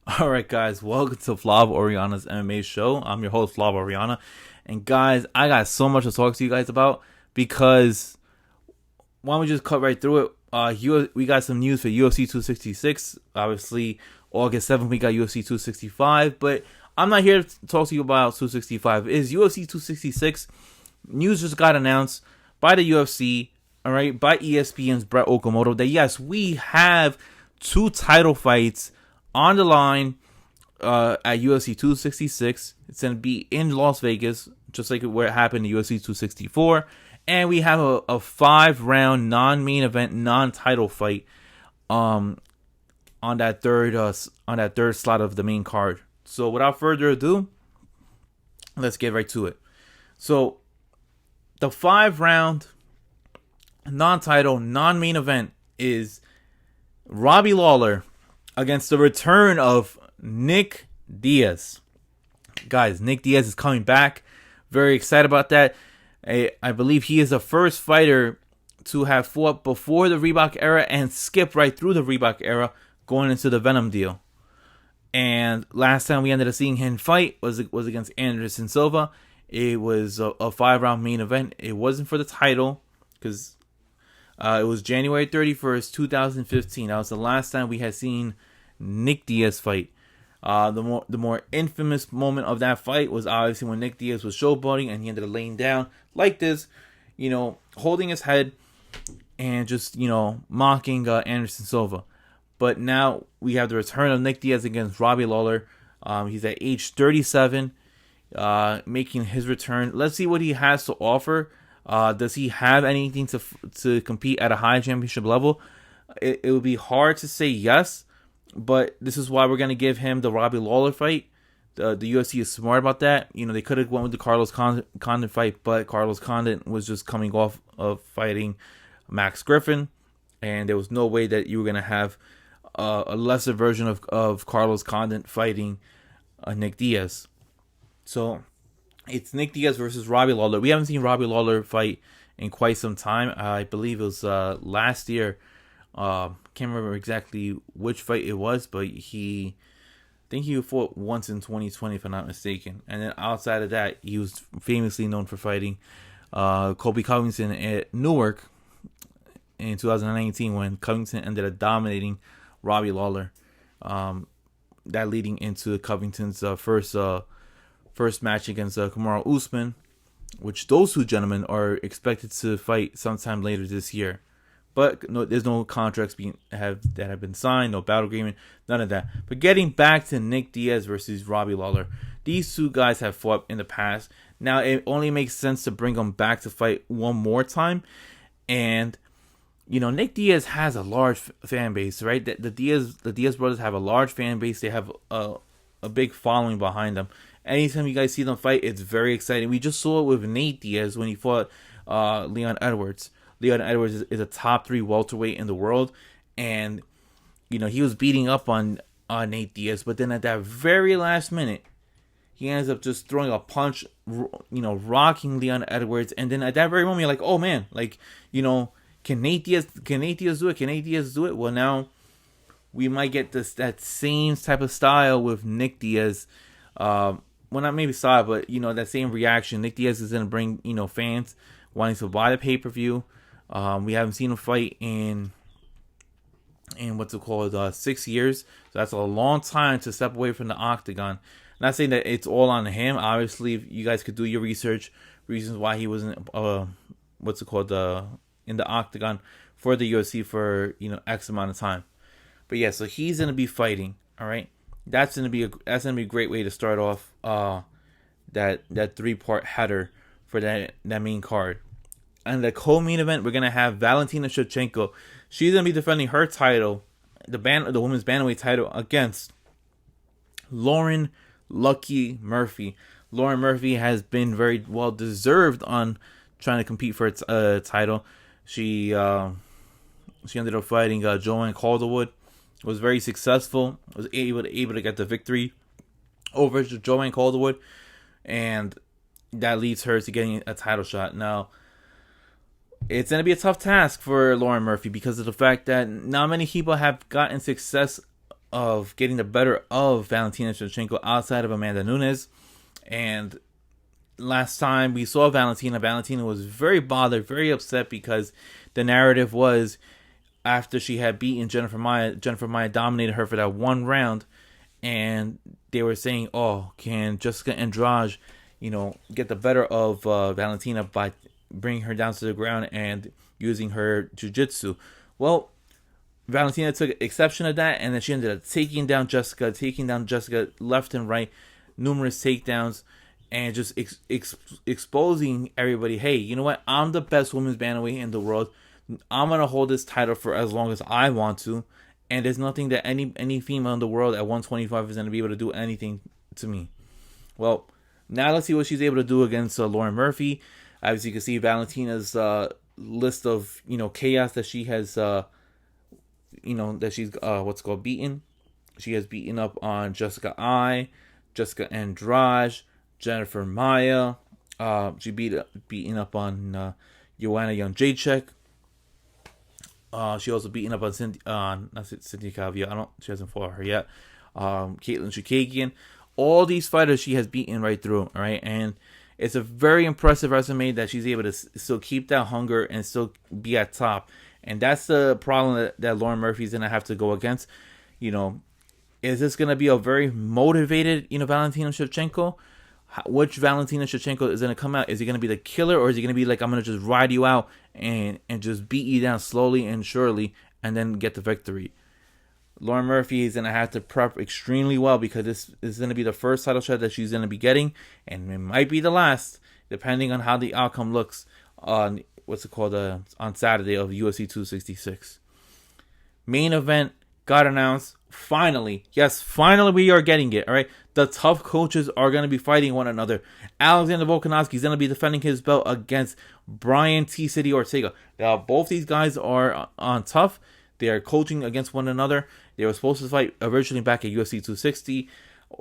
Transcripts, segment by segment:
All right, guys, welcome to Flav Oriana's MMA show. I'm your host, Flav Oriana. And guys, I got so much to talk to you guys about because why don't we just cut right through it? We got some news for UFC 266. Obviously, August 7th, we got UFC 265. But I'm not here to talk to you about 265. It's UFC 266. News just got announced by the UFC, all right, by ESPN's Brett Okamoto, that yes, we have two title fights on the line at UFC 266. It's going to be in Las Vegas, just like where it happened in UFC 264. And we have a 5-round non-main event, non-title fight on that third slot of the main card. So without further ado, let's get right to it. So the 5-round non-title, non-main event is Robbie Lawler against the return of Nick Diaz. Guys, Nick Diaz is coming back. Very excited about that. I believe he is the first fighter to have fought before the Reebok era and skip right through the Reebok era going into the Venom deal. And last time we ended up seeing him fight was against Anderson Silva. It was a 5-round main event. It wasn't for the title because it was January 31st, 2015. That was the last time we had seen Nick Diaz fight. The more infamous moment of that fight was obviously when Nick Diaz was showboating and he ended up laying down like this, holding his head and just, mocking Anderson Silva. But now we have the return of Nick Diaz against Robbie Lawler. He's at age 37, making his return. Let's see what he has to offer. Does he have anything to compete at a high championship level? It would be hard to say yes, but this is why we're going to give him the Robbie Lawler fight. The UFC is smart about that. They could have went with the Carlos Condit fight, but Carlos Condit was just coming off of fighting Max Griffin, and there was no way that you were going to have a lesser version of Carlos Condit fighting Nick Diaz. So it's Nick Diaz versus Robbie Lawler. We haven't seen Robbie Lawler fight in quite some time. I believe it was last year. Can't remember exactly which fight it was, but I think he fought once in 2020, if I'm not mistaken. And then outside of that, he was famously known for fighting Colby Covington at Newark in 2019 when Covington ended up dominating Robbie Lawler. That leading into Covington's first match against Kamaru Usman, which those two gentlemen are expected to fight sometime later this year. But no, there's no contracts that have been signed, no battle agreement, none of that. But getting back to Nick Diaz versus Robbie Lawler, these two guys have fought in the past. Now it only makes sense to bring them back to fight one more time. And Nick Diaz has a large fan base, right? The Diaz brothers have a large fan base. They have a big following behind them. Anytime you guys see them fight, it's very exciting. We just saw it with Nate Diaz when he fought Leon Edwards. Leon Edwards is a top 3 welterweight in the world, and he was beating up on Nate Diaz, but then at that very last minute, he ends up just throwing a punch, rocking Leon Edwards, and then at that very moment, you're like, oh man, can Nate Diaz do it? Can Nate Diaz do it? Well, now we might get that same type of style with Nick Diaz. Well, not maybe style, but that same reaction. Nick Diaz is gonna bring fans wanting to buy the pay-per-view. We haven't seen him fight in 6 years. So that's a long time to step away from the octagon. Not saying that it's all on him. Obviously, you guys could do your research, reasons why he wasn't in the octagon for the UFC for X amount of time. But yeah, so he's gonna be fighting. All right, that's gonna be a great way to start off that 3-part header for that main card. And the co-main event, we're gonna have Valentina Shochenko. She's gonna be defending her title, the women's bantamweight title, against Lauren Lucky Murphy. Lauren Murphy has been very well deserved on trying to compete for its title. She ended up fighting Joanne Calderwood. Was very successful. Was able to get the victory over Joanne Calderwood, and that leads her to getting a title shot. Now, it's going to be a tough task for Lauren Murphy because of the fact that not many people have gotten success of getting the better of Valentina Shochenko outside of Amanda Nunes. And last time we saw Valentina was very bothered, very upset, because the narrative was after she had beaten Jennifer Maia dominated her for that one round, and they were saying, oh, can Jessica Andrade, get the better of Valentina by bringing her down to the ground and using her jiu-jitsu. Well, Valentina took exception to that, and then she ended up taking down Jessica left and right, numerous takedowns, and just exposing everybody. Hey, you know what? I'm the best women's bantamweight in the world. I'm gonna hold this title for as long as I want to, and there's nothing that any female in the world at 125 is gonna be able to do anything to me. Well, now let's see what she's able to do against Lauren Murphy. As you can see, Valentina's list of chaos that she has that she's beaten. She has beaten up on Jessica Andrade, Jennifer Maia. She beaten up on Joanna Jędrzejczyk. She also beaten up on Cynthia Calvillo. She hasn't fought her yet. Caitlin Chukagian. All these fighters she has beaten right through. All right, and it's a very impressive resume that she's able to still keep that hunger and still be at top. And that's the problem that Lauren Murphy's gonna have to go against. Is this gonna be a very motivated, Valentina Shochenko? Which Valentina Shochenko is gonna come out? Is he gonna be the killer, or is he gonna be like, I'm gonna just ride you out and just beat you down slowly and surely and then get the victory? Lauren Murphy is gonna have to prep extremely well, because this is gonna be the first title shot that she's gonna be getting, and it might be the last, depending on how the outcome looks on on Saturday of UFC 266. Main event got announced. Finally, yes, finally we are getting it. All right, the tough coaches are going to be fighting one another. Alexander Volkanovski is going to be defending his belt against Brian T. City Ortega. Now, both these guys are on tough. They are coaching against one another. They were supposed to fight originally back at UFC 260.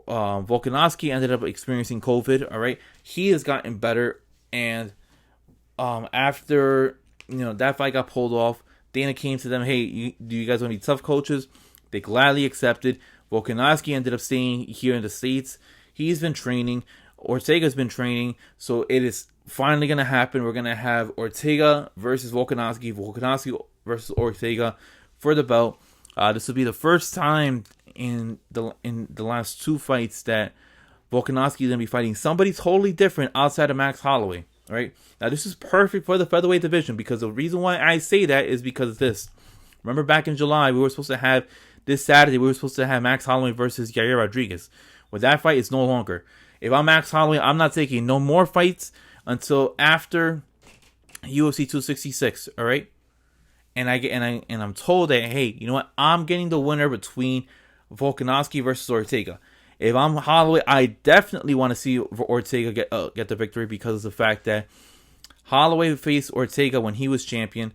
Volkanovski ended up experiencing COVID. All right, he has gotten better, and after that fight got pulled off, Dana came to them, hey, do you guys want to be tough coaches? They gladly accepted. Volkanovski ended up staying here in the States. He's been training. Ortega's been training. So it is finally going to happen. We're going to have Ortega versus Volkanovski. Volkanovski versus Ortega for the belt. This will be the first time in the last two fights that Volkanovski is going to be fighting somebody totally different outside of Max Holloway. All right. Now, this is perfect for the featherweight division, because the reason why I say that is because of this. Remember back in July, we were supposed to have this Saturday, we were supposed to have Max Holloway versus Yair Rodriguez. Well, that fight is no longer. If I'm Max Holloway, I'm not taking no more fights until after UFC 266. All right. And I'm told that, hey, you know what? I'm getting the winner between Volkanovski versus Ortega. If I'm Holloway, I definitely want to see Ortega get the victory, because of the fact that Holloway faced Ortega when he was champion,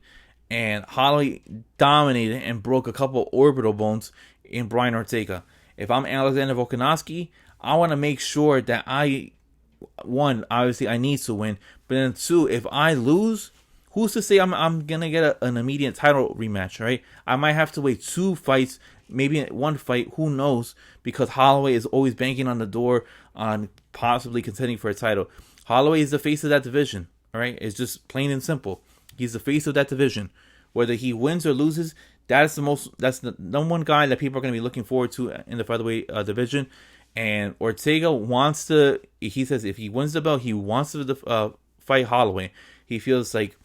and Holloway dominated and broke a couple orbital bones in Brian Ortega. If I'm Alexander Volkanovski, I want to make sure that obviously I need to win, but then two, if I lose, who's to say I'm gonna get an immediate title rematch, right? I might have to wait two fights, maybe one fight, who knows, because Holloway is always banking on the door on possibly contending for a title. Holloway is the face of that division, all right? It's just plain and simple. He's the face of that division. Whether he wins or loses, that's the number one guy that people are going to be looking forward to in the featherweight division. And Ortega wants to, he says if he wins the belt, he wants to fight Holloway. He feels like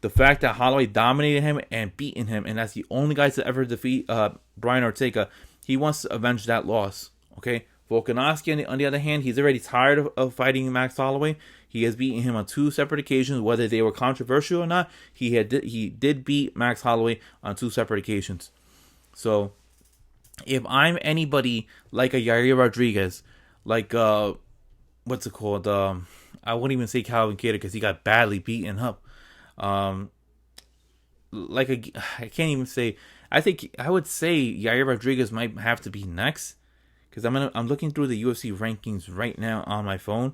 the fact that Holloway dominated him and beaten him, and that's the only guy to ever defeat Brian Ortega, he wants to avenge that loss. Okay, Volkanovski, on the other hand, he's already tired of fighting Max Holloway. He has beaten him on two separate occasions, whether they were controversial or not. He did beat Max Holloway on two separate occasions. So, if I'm anybody like a Yair Rodriguez, like what's it called? I wouldn't even say Calvin Kattar, because he got badly beaten up. I can't even say. I think I would say Yair Rodriguez might have to be next, because I'm looking through the UFC rankings right now on my phone.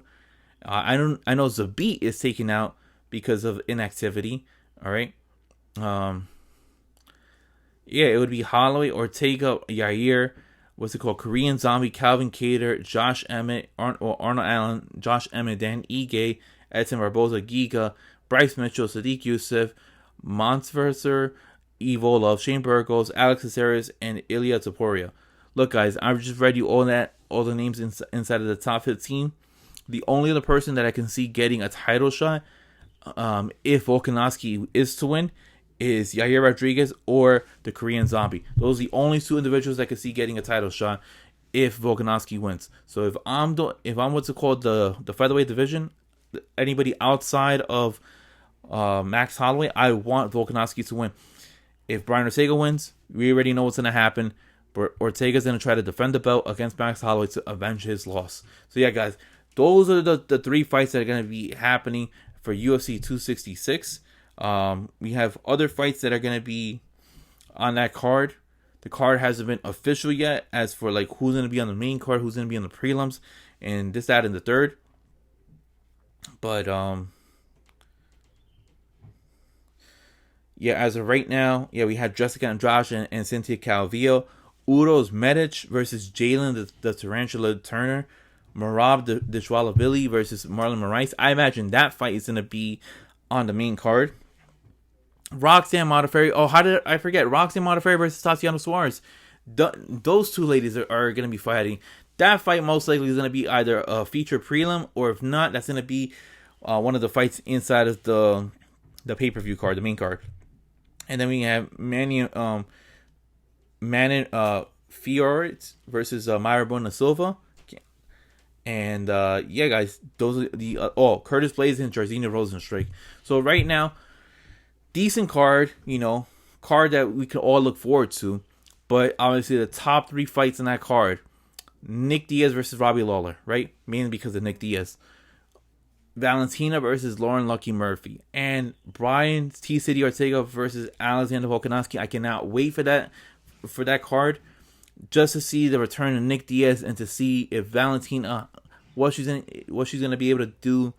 I know Zabit is taken out because of inactivity. All right. Yeah, it would be Holloway, Ortega, Yair. what's it called? Korean Zombie, Calvin Kattar, Josh Emmett, Arnold Allen, Josh Emmett, Dan Ige, Edson Barboza, Giga, Bryce Mitchell, Sadiq Youssef, Montsverser, Evo Love, Shane Burgos, Alex Caceres, and Ilya Taporia. Look, guys, I've just read you all the names inside of the top 15. The only other person that I can see getting a title shot, if Volkanovski is to win, is Yair Rodriguez or the Korean Zombie. Those are the only two individuals I can see getting a title shot if Volkanovski wins. So if I'm what's it called, the featherweight division, anybody outside of Max Holloway, I want Volkanovski to win. If Brian Ortega wins, we already know what's going to happen. But Ortega's going to try to defend the belt against Max Holloway to avenge his loss. So yeah, guys, those are the 3 fights that are going to be happening for UFC 266. We have other fights that are going to be on that card. The card hasn't been official yet as for like who's going to be on the main card, who's going to be on the prelims, and this, that, and the third. But yeah, as of right now, yeah, we have Jessica Andrade and Cynthia Calvillo. Uros Medic versus Jalen the Tarantula Turner. Marab Dishwalabili versus Marlon Moraes. I imagine that fight is going to be on the main card. Roxanne Modafferi. Oh, how did I forget? Roxanne Modafferi versus Tatiana Suarez. Those two ladies are going to be fighting. That fight most likely is going to be either a feature prelim, or if not, that's going to be one of the fights inside of the pay-per-view card, the main card. And then we have Manon Fiorot versus Mayra Bona Silva. And yeah, guys, those are the Curtis Blaydes and Jairzinho Rozenstruik. So right now, decent card, card that we can all look forward to. But obviously, the top 3 fights in that card: Nick Diaz versus Robbie Lawler, right? Mainly because of Nick Diaz. Valentina versus Lauren Lucky Murphy, and Brian T. City Ortega versus Alexander Volkanovski. I cannot wait for that card, just to see the return of Nick Diaz and to see if Valentina, what she's gonna be able to do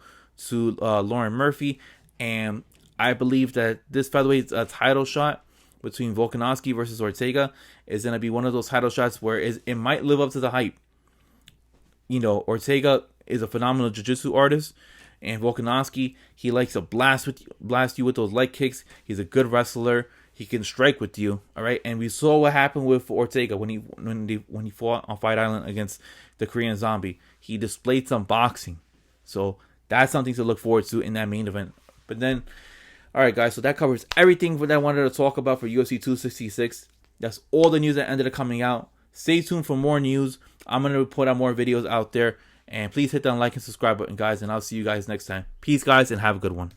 to Lauren Murphy. And I believe that this featherweight title shot between Volkanovski versus Ortega is gonna be one of those title shots where it might live up to the hype. Ortega is a phenomenal jiu-jitsu artist, and Volkanovski, he likes to blast you with those leg kicks. He's a good wrestler. He can strike with you, all right. And we saw what happened with Ortega when he fought on Fight Island against the Korean Zombie. He displayed some boxing, so that's something to look forward to in that main event. But then, all right, guys. So that covers everything that I wanted to talk about for UFC 266. That's all the news that ended up coming out. Stay tuned for more news. I'm gonna put out more videos out there. And please hit that like and subscribe button, guys. And I'll see you guys next time. Peace, guys, and have a good one.